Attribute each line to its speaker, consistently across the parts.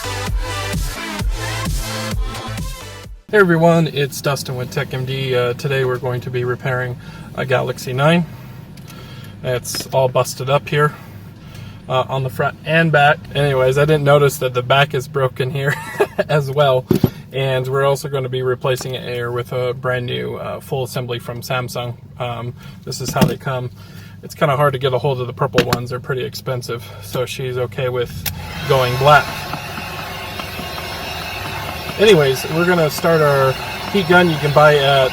Speaker 1: Hey everyone, it's Dustin with TechMD. Today we're going to be repairing a Galaxy 9. It's all busted up here on the front and back. Anyways, I didn't notice that the back is broken here as well. And we're also going to be replacing it here with a brand new full assembly from Samsung. This is how they come. It's kind of hard to get a hold of the purple ones. They're pretty expensive. So she's okay with going black. Anyways, we're going to start our heat gun. You can buy at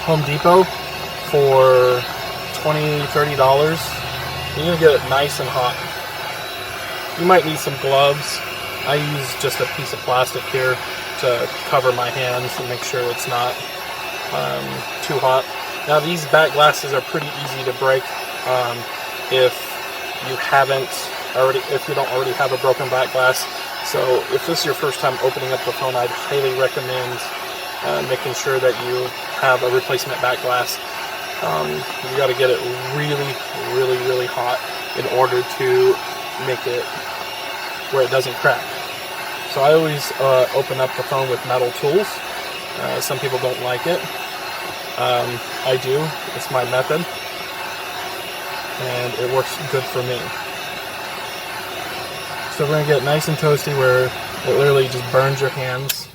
Speaker 1: Home Depot for $20, $30. You're going to get it nice and hot. You might need some gloves. I use just a piece of plastic here to cover my hands and make sure it's not too hot. Now these back glasses are pretty easy to break if you don't already have a broken back glass. So if this is your first time opening up the phone, I'd highly recommend making sure that you have a replacement back glass. You got to get it really hot in order to make it where it doesn't crack. So I always open up the phone with metal tools. Some people don't like it. I do. It's my method. And it works good for me. So we're going to get it nice and toasty where it literally just burns your hands.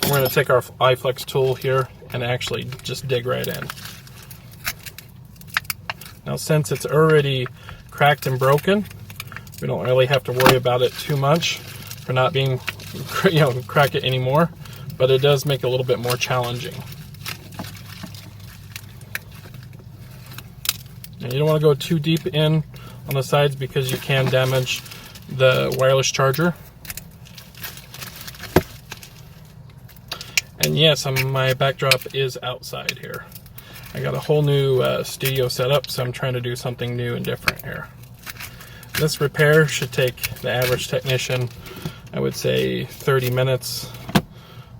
Speaker 1: We're going to take our Iflex tool here and actually just dig right in. Now since it's already cracked and broken, we don't really have to worry about it too much for not being, crack it anymore, but it does make it a little bit more challenging. And you don't want to go too deep in on the sides because you can damage the wireless charger. And yes, my backdrop is outside here. I got a whole new studio setup, so I'm trying to do something new and different here. This repair should take the average technician, I would say, 30 minutes.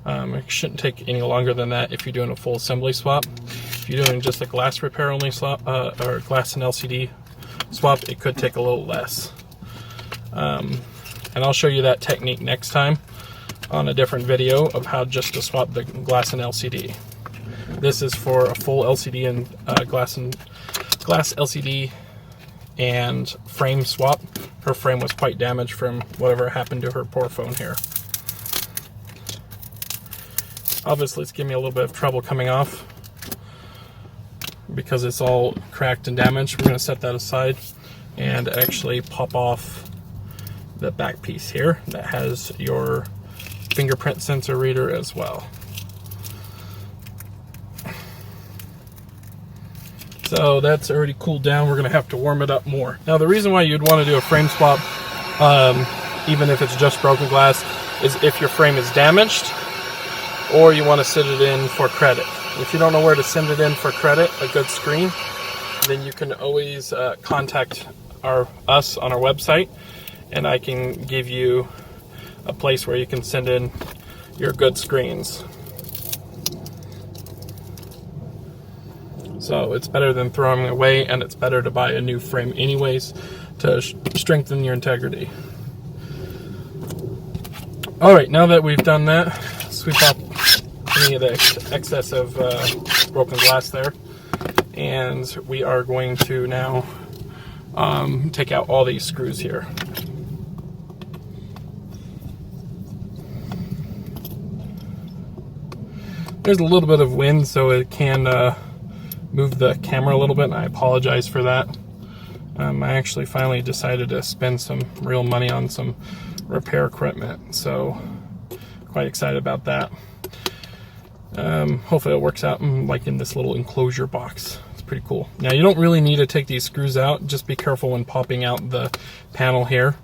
Speaker 1: It shouldn't take any longer than that if you're doing a full assembly swap. If you're doing just a glass repair only swap, or glass and LCD swap, it could take a little less. And I'll show you that technique next time on a different video of how just to swap the glass and LCD. This is for a full LCD and glass LCD and frame swap. Her frame was quite damaged from whatever happened to her poor phone here. Obviously, it's giving me a little bit of trouble coming off because it's all cracked and damaged. We're going to set that aside and actually pop off the back piece here that has your fingerprint sensor reader as well. So that's already cooled down. We're going to have to warm it up more. Now the reason why you'd want to do a frame swap, even if it's just broken glass, is if your frame is damaged or you want to send it in for credit. If you don't know where to send it in for credit, a good screen, then you can always contact us on our website, and I can give you a place where you can send in your good screens. So it's better than throwing it away, and it's better to buy a new frame anyways to strengthen your integrity. Alright, now that we've done that, sweep up any of the excess of broken glass there, and we are going to now take out all these screws here. There's a little bit of wind, so it can move the camera a little bit, and I apologize for that. I actually finally decided to spend some real money on some repair equipment, so quite excited about that. Hopefully it works out like in this little enclosure box. It's pretty cool. Now you don't really need to take these screws out. Just be careful when popping out the panel here.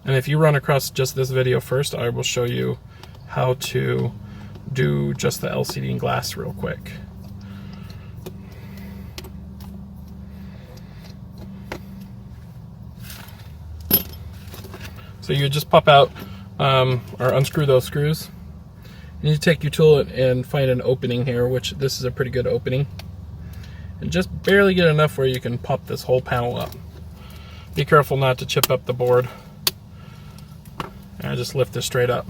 Speaker 1: And if you run across just this video first, I will show you how to do just the LCD and glass real quick. So you just pop out or unscrew those screws, You need to take your tool and find an opening here, which this is a pretty good opening. And just barely get enough where you can pop this whole panel up. Be careful not to chip up the board. And just lift this straight up.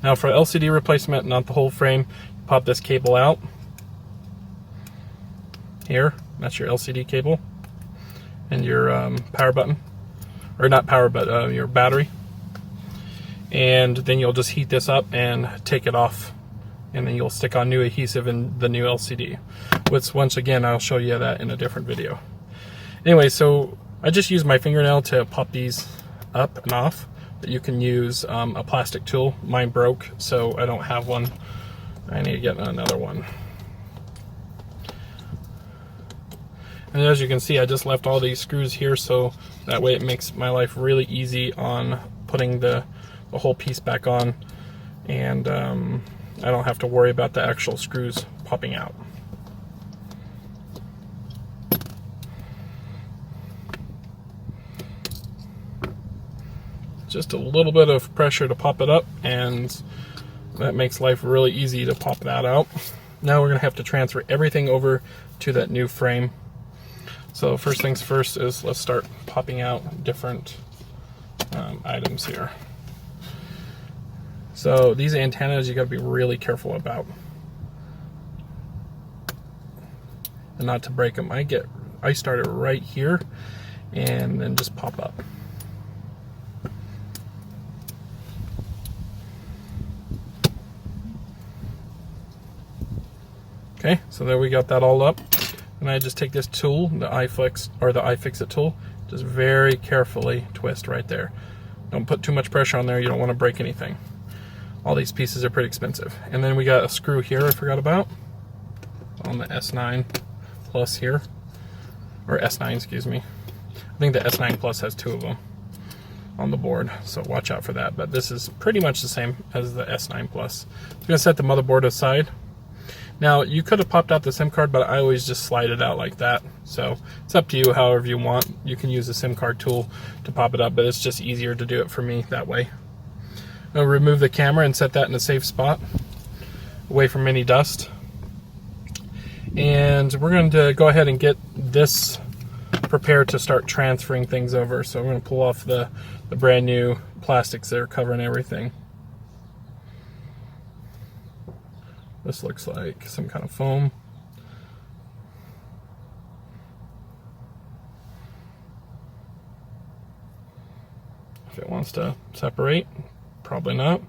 Speaker 1: Now for LCD replacement, not the whole frame, pop this cable out. Here, that's your LCD cable. And your power button. Or not power, but your battery. And then you'll just heat this up and take it off, and then you'll stick on new adhesive in the new LCD, which once again I'll show you that in a different video. Anyway, so I just use my fingernail to pop these up and off, but you can use a plastic tool. Mine broke, so I don't have one. I need to get another one. And as you can see, I just left all these screws here, so that way it makes my life really easy on putting the whole piece back on, and I don't have to worry about the actual screws popping out. Just a little bit of pressure to pop it up, and that makes life really easy to pop that out. Now we're going to have to transfer everything over to that new frame. So first things first is let's start popping out different items here. So these antennas you got to be really careful about, and not to break them. I started right here and then just pop up. Okay, so there we got that all up, and I just take this tool, the Iflex or the iFixit tool, just very carefully twist right there. Don't put too much pressure on there. You don't want to break anything. All these pieces are pretty expensive. And then we got a screw here I forgot about on the S9 Plus here, or S9, excuse me. I think the S9 Plus has 2 of them on the board, so watch out for that. But this is pretty much the same as the S9 Plus. I'm going to set the motherboard aside. Now you could have popped out the SIM card, but I always just slide it out like that. So it's up to you, however you want. You can use the SIM card tool to pop it up, but it's just easier to do it for me that way. I'll remove the camera and set that in a safe spot, away from any dust. And we're going to go ahead and get this prepared to start transferring things over. So we're going to pull off the brand new plastics that are covering everything. This looks like some kind of foam. If it wants to separate. Probably not.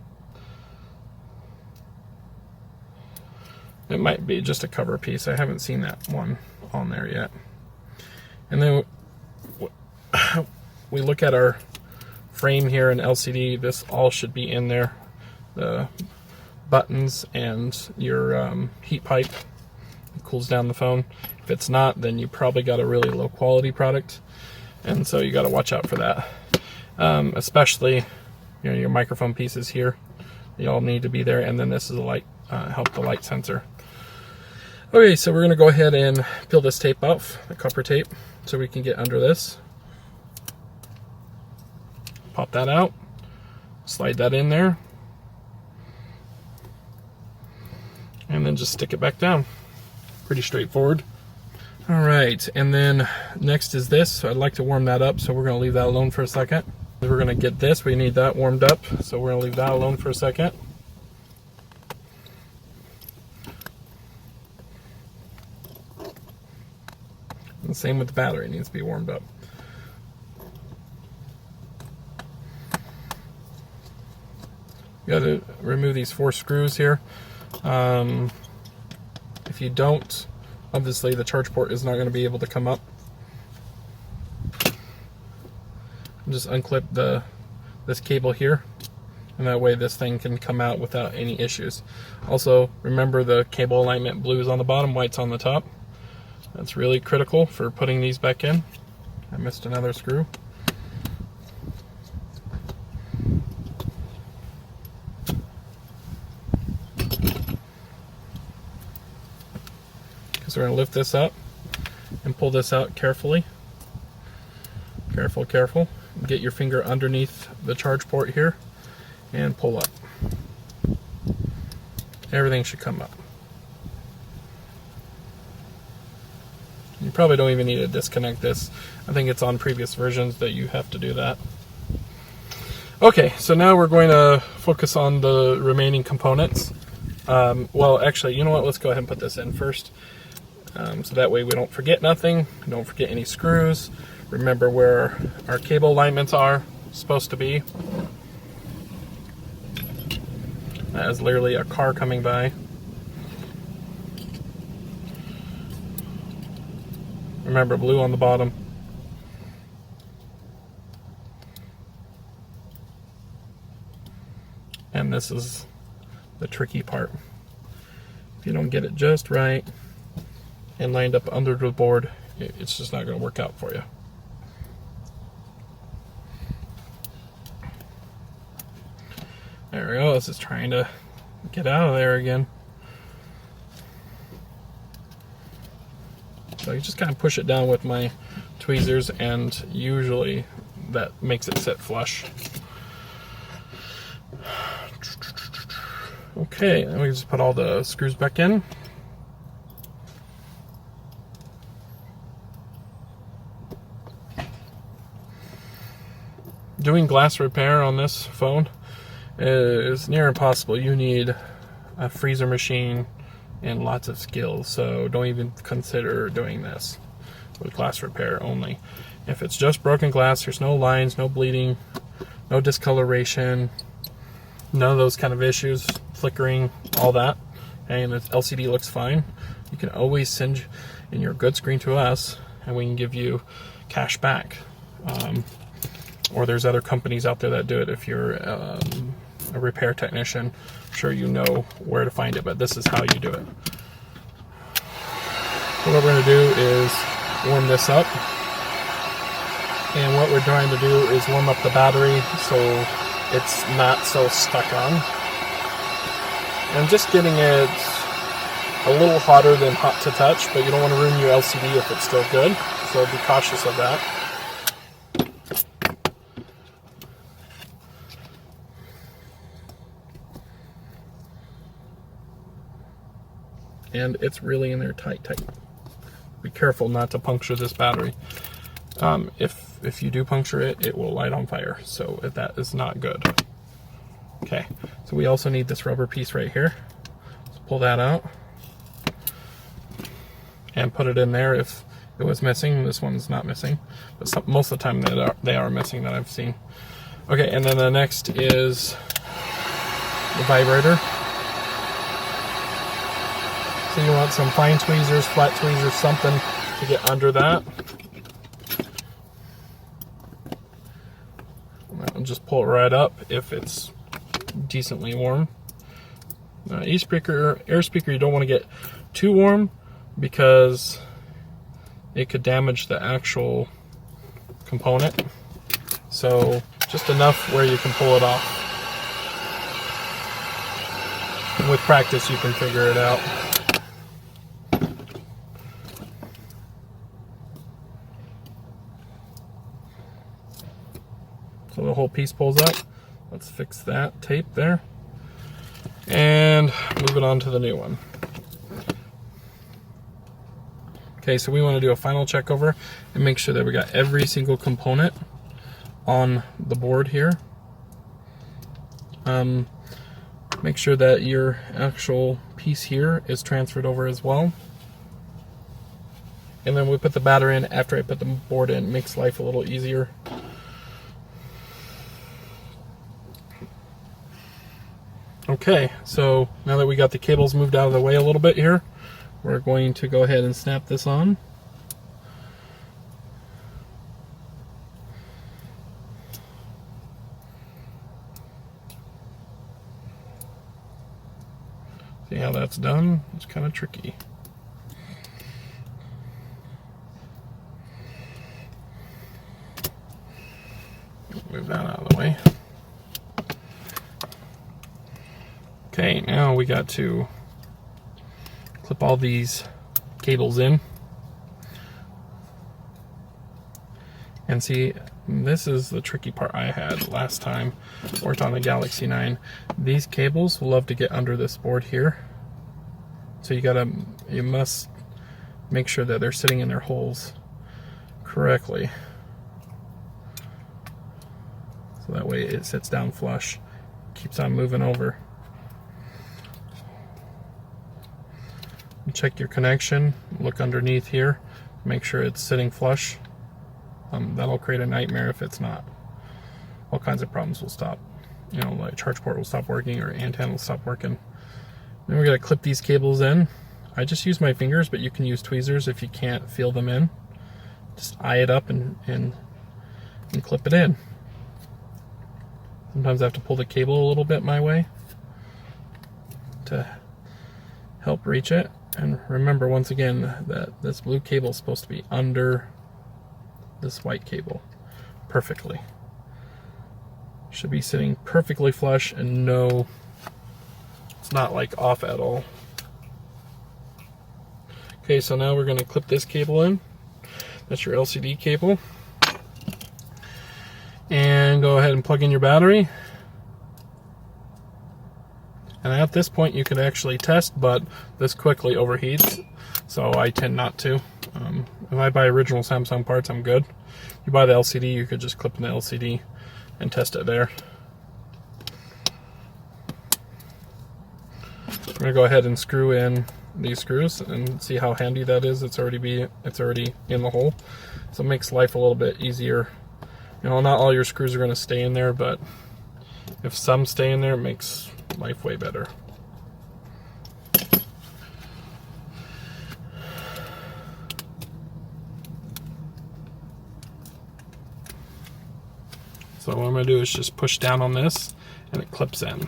Speaker 1: It might be just a cover piece. I haven't seen that one on there yet. And then we look at our frame here in LCD. This all should be in there. The buttons and your heat pipe. It cools down the phone. If it's not, then you probably got a really low quality product. And so you got to watch out for that. Especially your microphone pieces here, they all need to be there, and then this is a light, help the light sensor. Okay, so we're going to go ahead and peel this tape off, the copper tape, so we can get under this. Pop that out, slide that in there, and then just stick it back down. Pretty straightforward. All right, and then next is this. So I'd like to warm that up, so we're going to leave that alone for a second. We're going to get this, we need that warmed up, so we're going to leave that alone for a second. And same with the battery, it needs to be warmed up. You got to remove these 4 screws here. If you don't, obviously the charge port is not going to be able to come up. Just unclip this cable here, and that way this thing can come out without any issues. Also, remember the cable alignment blue is on the bottom, white's on the top. That's really critical for putting these back in. I missed another screw. So we're going to lift this up and pull this out carefully. Careful, careful. Get your finger underneath the charge port here and pull up. Everything should come up. You probably don't even need to disconnect this. I think it's on previous versions that you have to do that. Okay, so now we're going to focus on the remaining components. Well, actually, you know what? Let's go ahead and put this in first. So that way we don't forget nothing. We don't forget any screws. Remember where our cable alignments are supposed to be. That is literally a car coming by. Remember, blue on the bottom. And this is the tricky part. If you don't get it just right and lined up under the board, it's just not going to work out for you. There we go. This is trying to get out of there again. So you just kind of push it down with my tweezers, and usually that makes it sit flush. Okay, and we just put all the screws back in. Doing glass repair on this phone is near impossible. You need a freezer machine and lots of skills, so don't even consider doing this with glass repair only. If it's just broken glass, there's no lines, no bleeding, no discoloration, none of those kind of issues, flickering, all that, and the LCD looks fine, you can always send in your good screen to us and we can give you cash back. Or there's other companies out there that do it. If you're a repair technician, I'm sure you know where to find it, but this is how you do it. So what we're going to do is warm this up, and what we're trying to do is warm up the battery so it's not so stuck on. And just getting it a little hotter than hot to touch, but you don't want to ruin your LCD if it's still good, so be cautious of that. And it's really in there tight. Be careful not to puncture this battery. If you do puncture it, it will light on fire, so that is not good. Okay, so we also need this rubber piece right here. Let's pull that out and put it in there if it was missing. This one's not missing, but most of the time they are missing that I've seen. Okay, and then the next is the vibrator. So you want some fine tweezers, flat tweezers, something to get under that. And just pull it right up if it's decently warm. Air speaker, you don't want to get too warm because it could damage the actual component. So just enough where you can pull it off. With practice, you can figure it out. So the whole piece pulls up. Let's fix that tape there and move it on to the new one. Okay, so we want to do a final check over and make sure that we got every single component on the board here. Make sure that your actual piece here is transferred over as well. And then we put the battery in after I put the board in. It makes life a little easier. Okay, so now that we got the cables moved out of the way a little bit here, we're going to go ahead and snap this on. See how that's done? It's kind of tricky. Move that out of the way. Okay, now we got to clip all these cables in. And see, this is the tricky part I had last time. Worked on the Galaxy 9. These cables love to get under this board here. So you must make sure that they're sitting in their holes correctly. So that way it sits down flush, keeps on moving over. Check your connection, look underneath here, make sure it's sitting flush. That'll create a nightmare if it's not. All kinds of problems will stop. You know, like charge port will stop working or antenna will stop working. Then we're going to clip these cables in. I just use my fingers, but you can use tweezers if you can't feel them in. Just eye it up and clip it in. Sometimes I have to pull the cable a little bit my way to help reach it. And remember, once again, that this blue cable is supposed to be under this white cable perfectly. Should be sitting perfectly flush and no, it's not like off at all. Okay, so now we're going to clip this cable in. That's your LCD cable. And go ahead and plug in your battery. And at this point you could actually test, but this quickly overheats, so I tend not to. If I buy original Samsung parts, I'm good. If you buy the LCD, you could just clip in the LCD and test it there. We're going to go ahead and screw in these screws and see how handy that is. It's already in the hole, so it makes life a little bit easier. You know, not all your screws are going to stay in there, but if some stay in there, it makes life way better. So what I'm going to do is just push down on this and it clips in.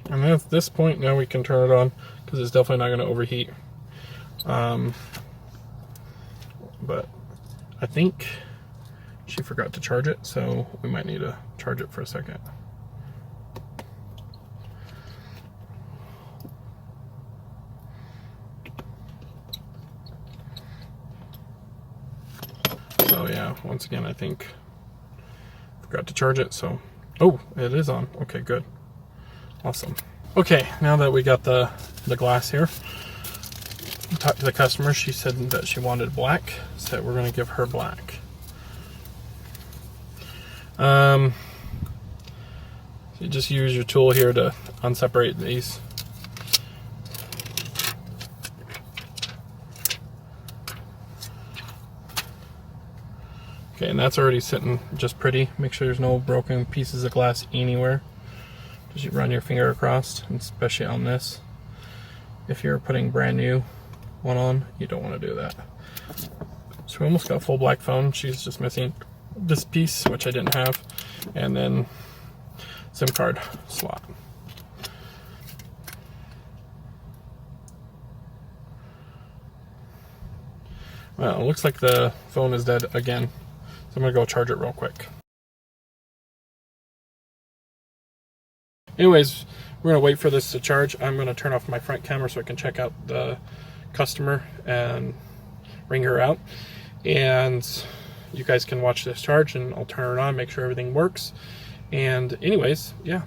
Speaker 1: And at this point, now we can turn it on because it's definitely not going to overheat. But I think she forgot to charge it, so we might need to charge it for a second. So yeah, once again, I think I forgot to charge it, so oh, it is on. Okay, good. Awesome. Okay, now that we got the glass here, talked to the customer. She said that she wanted black, so we're going to give her black. You just use your tool here to unseparate these. Okay, and that's already sitting just pretty. Make sure there's no broken pieces of glass anywhere. Just run your finger across, especially on this. If you're putting brand new one on, you don't want to do that. So we almost got a full black phone. She's just missing this piece, which I didn't have, and then SIM card slot. Well, it looks like the phone is dead again, so I'm gonna go charge it real quick. Anyways, we're gonna wait for this to charge. I'm gonna turn off my front camera so I can check out the customer and ring her out, and you guys can watch this charge, and I'll turn it on, make sure everything works. And anyways, yeah,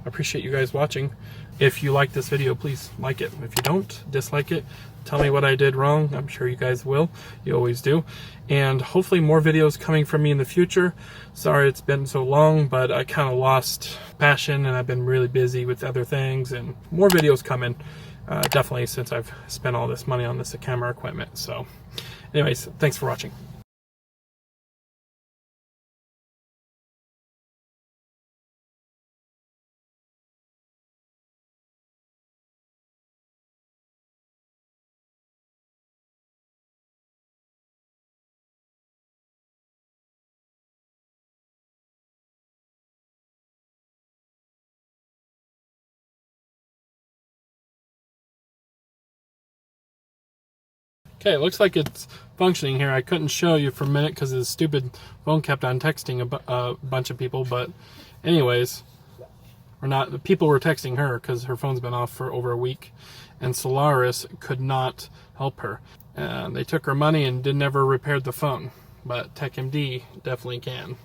Speaker 1: I appreciate you guys watching. If you like this video, please like it. If you don't, dislike it. Tell me what I did wrong. I'm sure you guys will. You always do. And hopefully more videos coming from me in the future. Sorry it's been so long, but I kind of lost passion and I've been really busy with other things, and more videos coming. Definitely, since I've spent all this money on this camera equipment. So anyways, thanks for watching. Okay, it looks like it's functioning here. I couldn't show you for a minute because the stupid phone kept on texting a bunch of people, but anyways, the people were texting her because her phone's been off for over a week, and Solaris could not help her. They took her money and never repaired the phone, but TechMD definitely can.